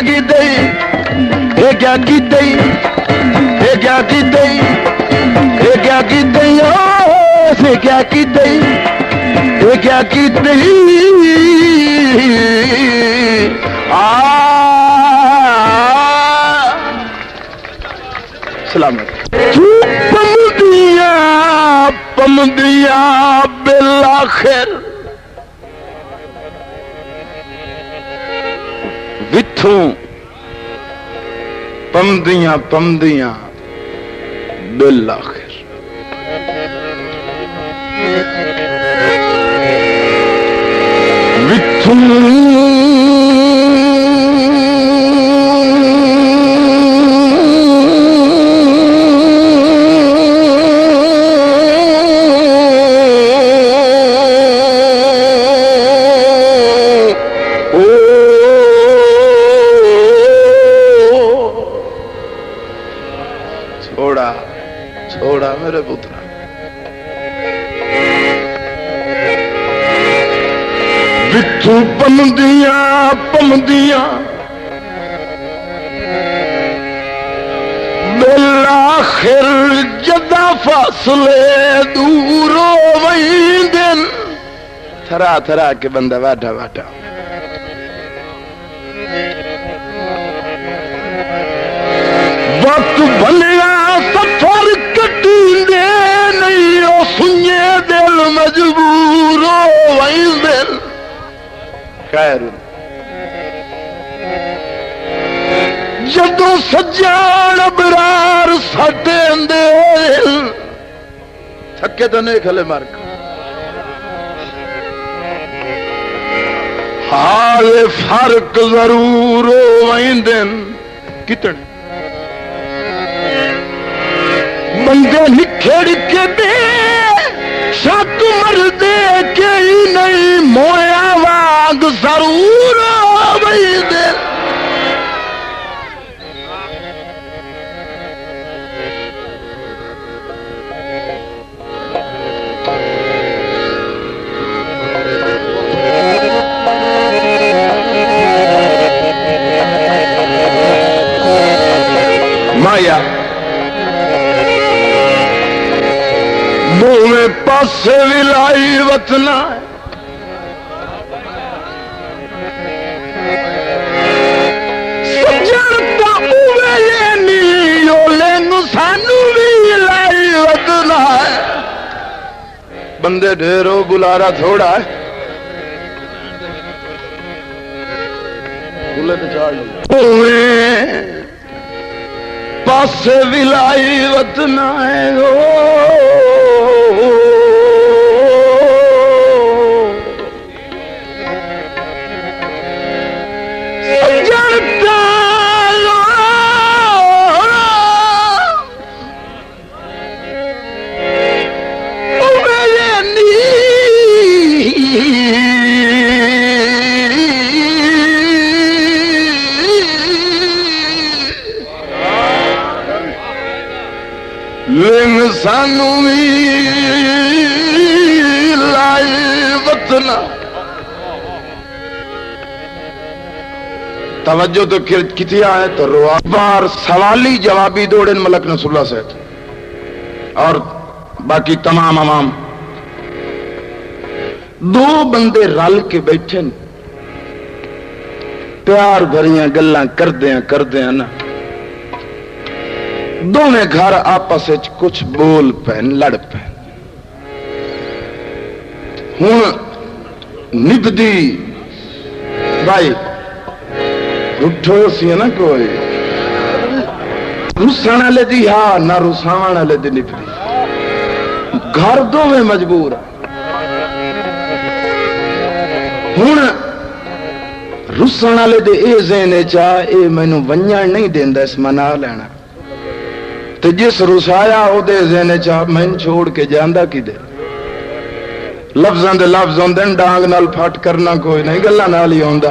की दई ये क्या की दई ये क्या की दई ये क्या की दई ये क्या की दई ये क्या की दई सलामत पमदिया बिलाखिर विथों पमदिया बिलाखिर विथों छोड़ा मेरे पुत्रा विथू पमदिया बिलाखिर जदा फासले दूरो वहींदन थरा थरा के बंदा वाटा वाटा वक्त भलिया सफर कटींदे नहीं ओ सुने दिल मजबूर हो वही दिल खैर जदों सज्जान बरार साटे दिल थके तो नहीं खले मार्क हाल फर्क जरूर हो वही दिन कितने बंदे निखेड़ के दे शक मर दे के ही नहीं मोया वाग जरूर वही दे माया दोवें पासे विलाई वतना सजणता उवे नी ओले नु सानू भी लाई वतना बंदे ढेरो बुलारा थोड़ा है बुले तो चाल पासे विलाई वतना है ओ सजणता लिंग सानू भी लाई वतना तवज्जो तो कितिया है तो बार सवाली जवाबी दौड़े मलक नसरुल्लाह से और बाकी तमाम अमाम दो बंदे रल के बैठे प्यार भरिया गल्लां करदे हैं ना दोवें घर आपस कुछ बोल पैन लड़ पैन हुण निभदी भाई रुठो सी ना कोई रुसण वाले दी हा ना रुसावण वाले दी निभदी घर दोवें मजबूर हुण रुसण वाले दे ए ज़हने चा ए मैनू वंजण नहीं देंदा इस मना लेना ते जिस रुसाया ओदे ज़हने चा मैन छोड़ के जांदा किदे लफ्जां दे लफ्ज होंदे डांग नाल फट करना कोई नहीं गल्लां नाल ही होंदा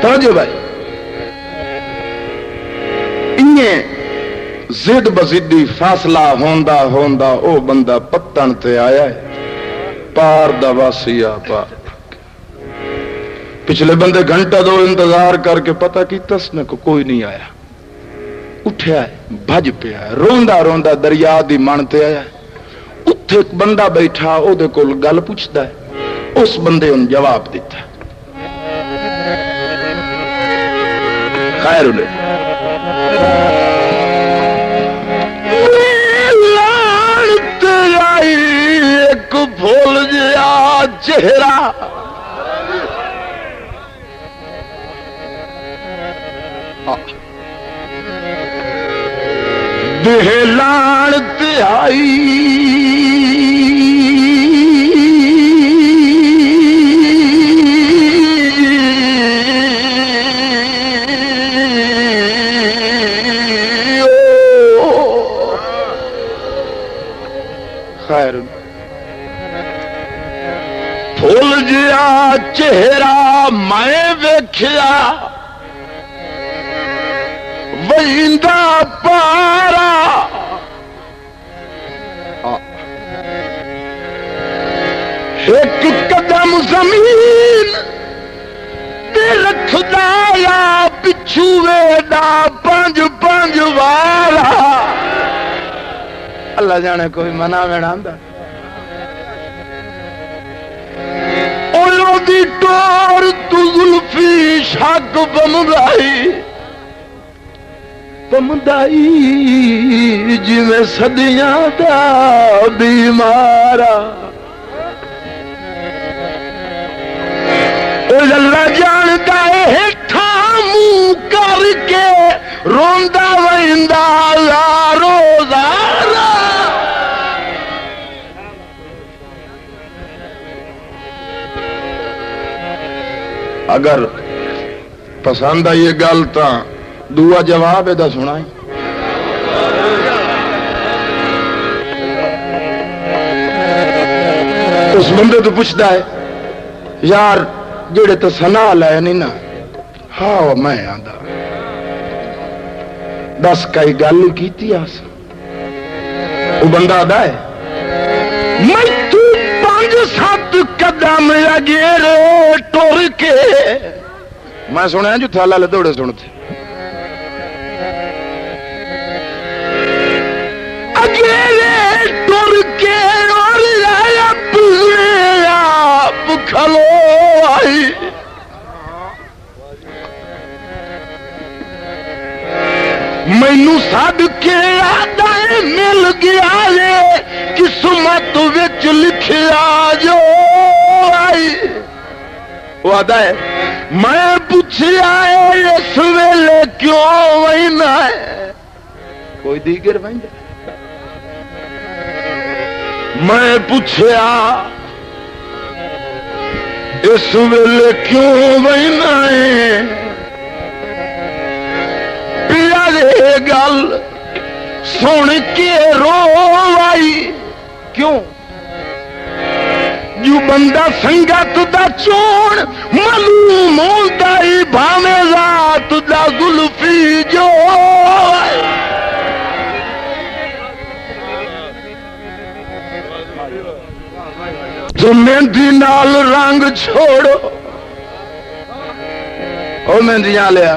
तो जो भाई इन्ने जिद बजिदी फासला होंदा होंदा ओ बंदा पत्तन ते आया है पार दा वासिया पार पिछले बंदे घंटा दो इंतजार करके पता की तसने को कोई नहीं आया, उठया भज पिया रोंदा रोंदा दरिया दी मन ते आया। उत्थे एक बंदा बैठा ओदे कोल गल पुछदा है, उस बंदे उन जवाब दिता। खैर एक भूल गया चेहरा, देह लानत आई खैर फुल जिया चेहरा मैं वेख्या वहिंदा पारा, एक कदम जमीन ते रखदा या पिछुए दा पंज पंज वाला। अल्लाह जाने कोई मना में आंदा दी टोर तू जुल्फी शक बमदाई जिवें सदियां दा बीमारा। अल्लाह जानदा है ठामू करके रोंदा वहिंदा रोज़ाना। अगर पसंद आई ये गल तो दूआ जवाब एदा सुनाई। उस बंदे तो पूछता है यार जेड़े तो सना लाया नहीं ना, हाँ मैं आंदा दस कई गल की आस। वो बंदा आदा है मैं तू 5-7 कदम अगेरे टुर के, मैं सुना जो थाला ले दौड़े सुनते अगेरे टुर के और अपने आप खलो आई। मैनू सद के आदा मिल गया है किस्मत विच लिखिया जो आई। वो आदा है मैं पूछया इस वेले क्यों वहीना है, कोई दीगर वहींदा। मैं पूछया इस वेले क्यों वहीना है, पिया गल सुन के रो आई। क्यों जो बंदा संगत दा चोण मालूम होंदा ही भावे रात दा जुल्फी जो तो मेहंदी नाल रंग छोड़ो। ओ मेहंदियां लिया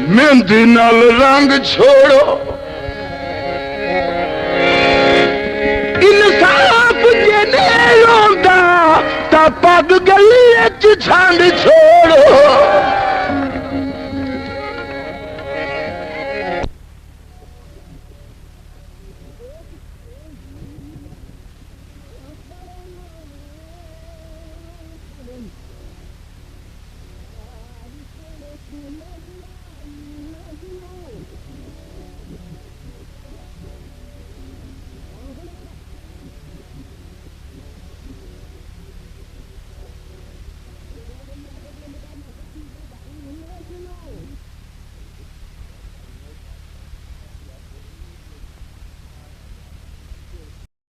मेहंदी नाल रंग छोड़ो। इंसाफ जिन्हें रोंदा ता पग गली छंड छोड़ो।